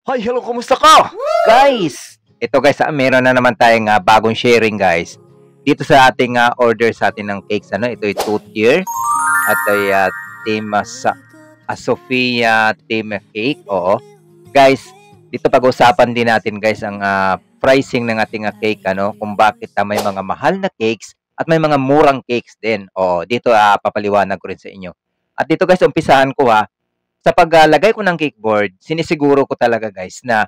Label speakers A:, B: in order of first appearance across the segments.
A: Hi, hello, kumusta ka? Guys, ito guys, meron na naman tayong bagong sharing guys. Dito sa ating order sa atin ng cakes, ito ay 2-tier at ay team Sofia team cake. Oo. Guys, dito pag-usapan din natin guys ang pricing ng ating cake, kung bakit may mga mahal na cakes at may mga murang cakes din. Oo, dito papaliwanag ko rin sa inyo. At dito guys, umpisahan ko sa paglagay ko ng cake board, sinisiguro ko talaga guys na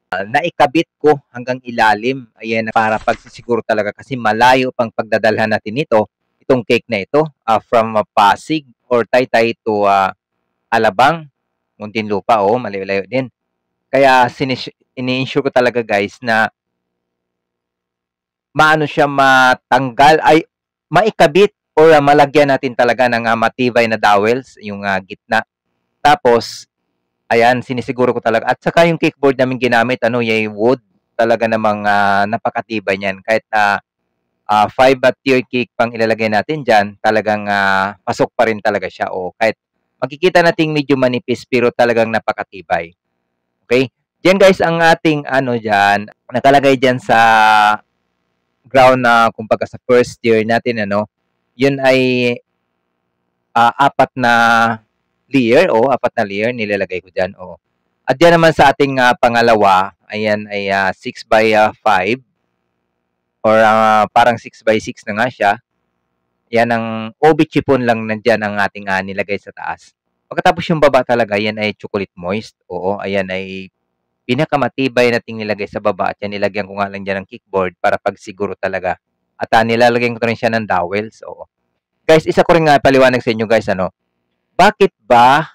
A: naikabit ko hanggang ilalim. Ayan, para pagsisiguro talaga kasi malayo pang pagdadalhan natin itong cake na ito from Pasig or Taytay to Alabang, Muntinlupa. Malayo-layo din. Kaya ini-ensure ko talaga guys na maano siya matanggal, ay maikabit or malagyan natin talaga ng matibay na dowels, yung gitna. Tapos, ayan, sinisiguro ko talaga. At saka yung cake board namin ginamit, yung wood, talaga namang napakatibay niyan. Kahit 5-tier cake pang ilalagay natin dyan, talagang pasok pa rin talaga siya. Kahit makikita natin medyo manipis, pero talagang napakatibay. Okay? Diyan guys, ang ating dyan, nakalagay dyan sa ground na, kumbaga sa first tier natin, yun ay 4 na layer, 4 na layer nilalagay ko dyan, At yan naman sa ating pangalawa, ayan ay 6x5 or parang 6x6 na nga siya. Yan ang obi chipon lang nandyan ang ating nilagay sa taas. Pagkatapos yung baba talaga, yan ay chocolate moist. Ayan ay pinakamatibay nating nilagay sa baba at yan nilagyan ko nga lang dyan ng kickboard para pagsiguro talaga. At nilalagyan ko rin siya ng dowels. Guys, isa ko rin paliwanag sa inyo guys, bakit ba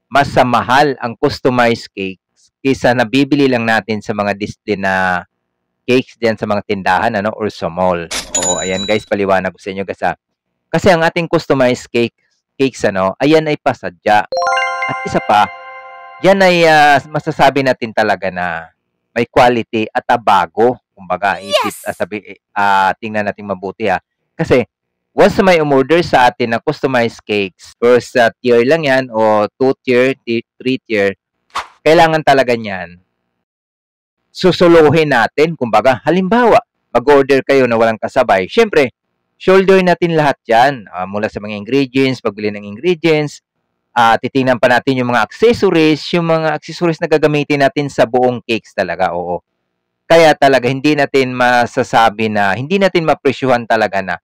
A: mas mahal ang customized cakes kaysa nabibili lang natin sa mga display na cakes diyan sa mga tindahan or sa mall? Ayan guys, paliwanag ko sa inyo guys. Kasi ang ating customized cakes ayan ay pasadya. At isa pa, yan ay masasabi natin talaga na may quality at bago. Kumbaga, tingnan natin mabuti Kasi once may umorder sa atin na customized cakes, first tier lang yan o 2-tier, 3-tier, kailangan talaga niyan susuluhin natin. Kumbaga, halimbawa, mag-order kayo na walang kasabay. Syempre, shoulder natin lahat yan. Mula sa mga ingredients, pagbili ng ingredients, titingnan pa natin yung mga accessories na gagamitin natin sa buong cakes talaga. Kaya talaga, hindi natin masasabi na, hindi natin mapresyuhan talaga na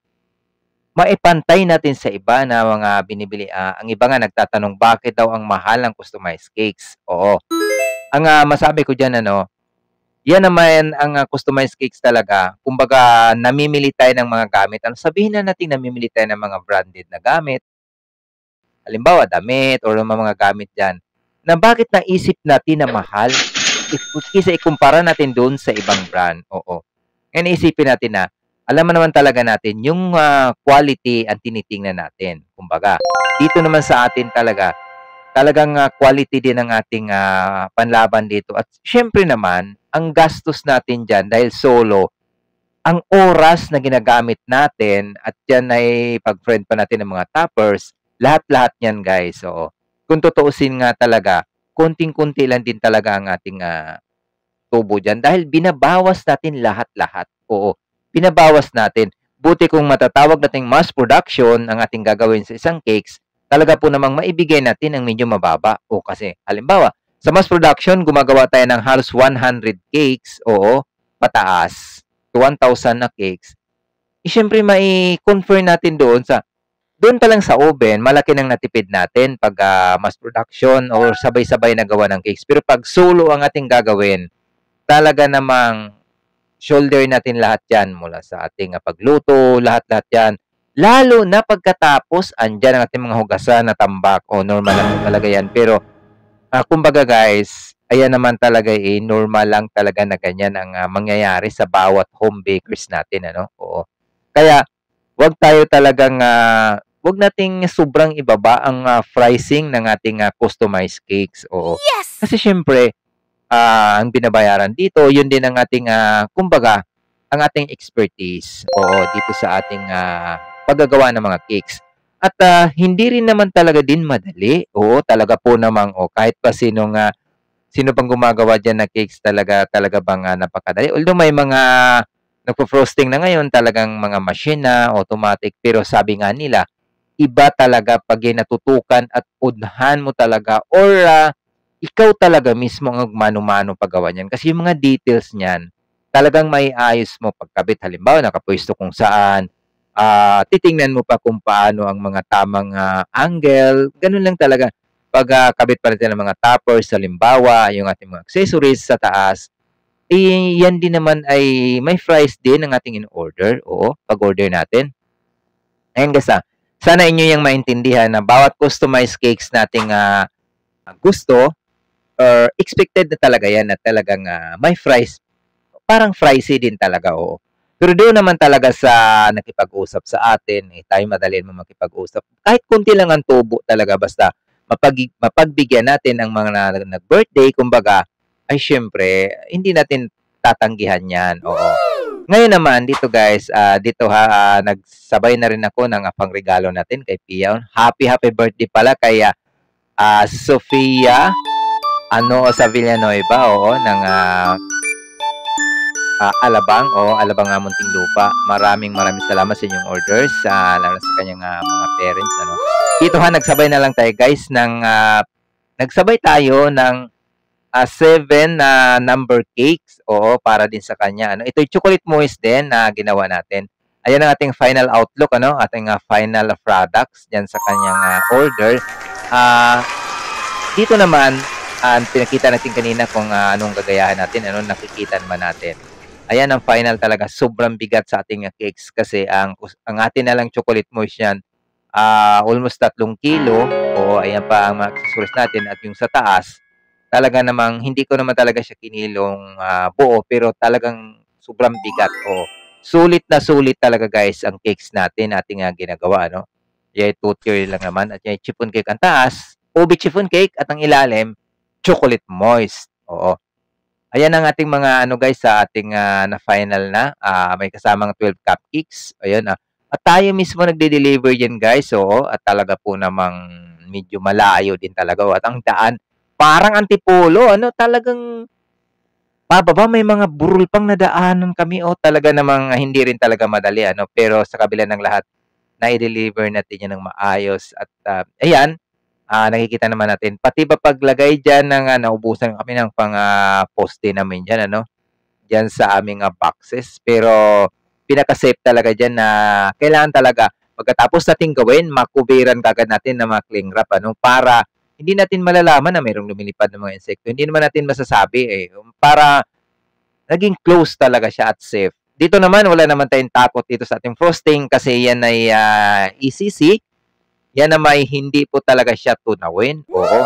A: maipantay natin sa iba na mga binibili. Ang iba nga nagtatanong bakit daw ang mahal ng customized cakes. Ang masabi ko dyan, yan naman ang customized cakes talaga. Kumbaga, namimili tayo ng mga gamit. Sabihin na natin namimili tayo ng mga branded na gamit. Halimbawa, damit or mga gamit dyan. Na bakit naisip natin na mahal? Kisa ikumpara natin doon sa ibang brand. Ngayon, isipin natin na alam mo naman talaga natin yung quality ang tinitingnan natin. Kumbaga, dito naman sa atin talagang quality din ang ating panlaban dito. At syempre naman, ang gastos natin dyan dahil solo, ang oras na ginagamit natin at yan ay pag-friend pa natin ng mga toppers, lahat-lahat yan guys. Kung tutuusin nga talaga, konting-kunti lang din talaga ang ating tubo dyan dahil binabawas natin lahat-lahat. Binabawas natin. Buti kung matatawag nating mass production ang ating gagawin sa isang cakes, talaga po namang maibigay natin ang medyo mababa. Kasi halimbawa, sa mass production, gumagawa tayo ng halos 100 cakes, pataas, to 1,000 na cakes. Siyempre, mai-confer natin doon pa lang sa oven, malaki nang natipid natin pag mass production or sabay-sabay na gawa ng cakes. Pero pag solo ang ating gagawin, talaga namang shoulder natin lahat yan mula sa ating pagluto, lahat-lahat yan. Lalo na pagkatapos, andyan ang ating mga hugasan na tambak. Normal lang talaga yan. Pero, kumbaga guys, ayan naman talaga normal lang talaga na ganyan ang mangyayari sa bawat home bakers natin. Kaya, wag tayo talagang, wag nating sobrang ibaba ang pricing ng ating customized cakes.
B: Yes!
A: Kasi syempre, ang binabayaran dito, yun din ang ating, kumbaga, ang ating expertise. Dito sa ating paggagawa ng mga cakes. At hindi rin naman talaga din madali. Talaga po namang kahit pa sinong Sino bang gumagawa diyan ng cakes talaga bang, napakadali? Although may mga nagfo-frosting na ngayon talagang mga machine na, automatic, pero sabi nga nila, iba talaga 'pag yan natutukan at unahan mo talaga or, ikaw talaga mismo ang mano-mano paggawa niyan. Kasi yung mga details niyan, talagang maiayos mo pagkabit. Halimbawa, nakapuwesto kung saan, titingnan mo pa kung paano ang mga tamang, angle, gano'n lang talaga. 'Pag, kabit pa natin ang mga toppers, halimbawa, yung ating mga accessories sa taas, yan din naman ay may price din ang ating in-order, oo, pag-order natin. Ayan guys, sana inyo yang maintindihan na bawat customized cakes nating, gusto or expected na talaga yan na talagang, may price. Parang pricey din talaga, oo. Pero doon naman talaga sa nakipag-usap sa atin, tayo madali naman makipag-usap. Kahit konti lang ang tubo talaga basta mapagbigyan natin ang mga nag-birthday kumbaga, ay siyempre hindi natin tatanggihan 'yan, oo. Ngayon naman dito guys, dito nagsabay na rin ako ng, pangregalo natin kay Pia. Happy birthday pala kay, Sofia sa Villanueva, oo, ng, Alabang, Alabang, Muntinlupa. Maraming salamat sa inyong orders, lalo sa kanyang, mga parents, ano. Dito nagsabay na lang tayo guys ng, nagsabay tayo ng, 7 na number cakes, oo, para din sa kanya, ano. Ito'y chocolate mousse din na ginawa natin. Ayan ang ating final outlook, ano, ating, final products diyan sa kanyang, order. Dito naman, pinakita natin kanina kung, anong gagayahan natin, ano, nakikita naman natin. Ayan ang final talaga, sobrang bigat sa ating, cakes kasi ang atin na lang chocolate mousse yan, almost 3 kilo, oo, ayan pa ang mga accessories natin at yung sa taas, talaga namang hindi ko naman talaga siya kinilong, buo pero talagang sobrang bigat, oo. Sulit na sulit talaga guys ang cakes natin, ating, ginagawa, ano. Yan 2 tier lang naman at yan chiffon cake ang taas, ube chiffon cake at ang ilalim, chocolate moist, oo. Ayan ang ating mga ano guys sa ating, na final na, may kasamang 12 cupcakes, ayan, at tayo mismo nagde-deliver yan guys, oo, at talaga po namang medyo malayo din talaga, at ang daan parang Antipolo, ano, talagang pababa may mga burol pang nadaanan kami, talaga namang hindi rin talaga madali, ano, pero sa kabila ng lahat, nai-deliver natin yan ng maayos at, ayan, nakikita naman natin. Pati ba paglagay diyan ng, naubusan kami ng poste namin diyan, ano, diyan sa aming, boxes. Pero pinaka-safe talaga diyan na kailangan talaga pagkatapos nating gawin, makubiran kaagad natin ng mga cling wrap, ano, para hindi natin malalaman na mayroong lumilipad na mga insekto. Hindi naman natin masasabi, para naging close talaga siya at safe. Dito naman, wala naman tayong takot dito sa ating frosting kasi yan ay, ECC. Yan na may hindi po talaga siya tunawin, oo.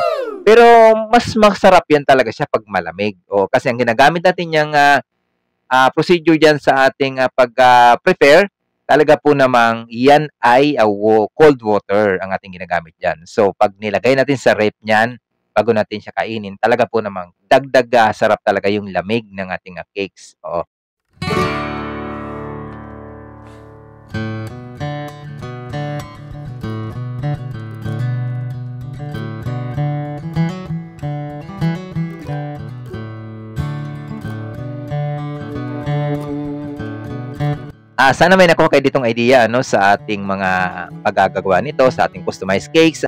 A: Pero mas masarap yan talaga siya 'pag malamig, oo. Kasi ang ginagamit natin niyang, procedure diyan sa ating, prepare, talaga po namang yan ay, cold water ang ating ginagamit diyan. So 'pag nilagay natin sa ref niyan, bago natin siya kainin, talaga po namang dagdag, sarap talaga yung lamig ng ating, cakes, oo. Sana may nakuha kayo ditong idea, ano, sa ating mga paggagawa nito, sa ating customized cakes.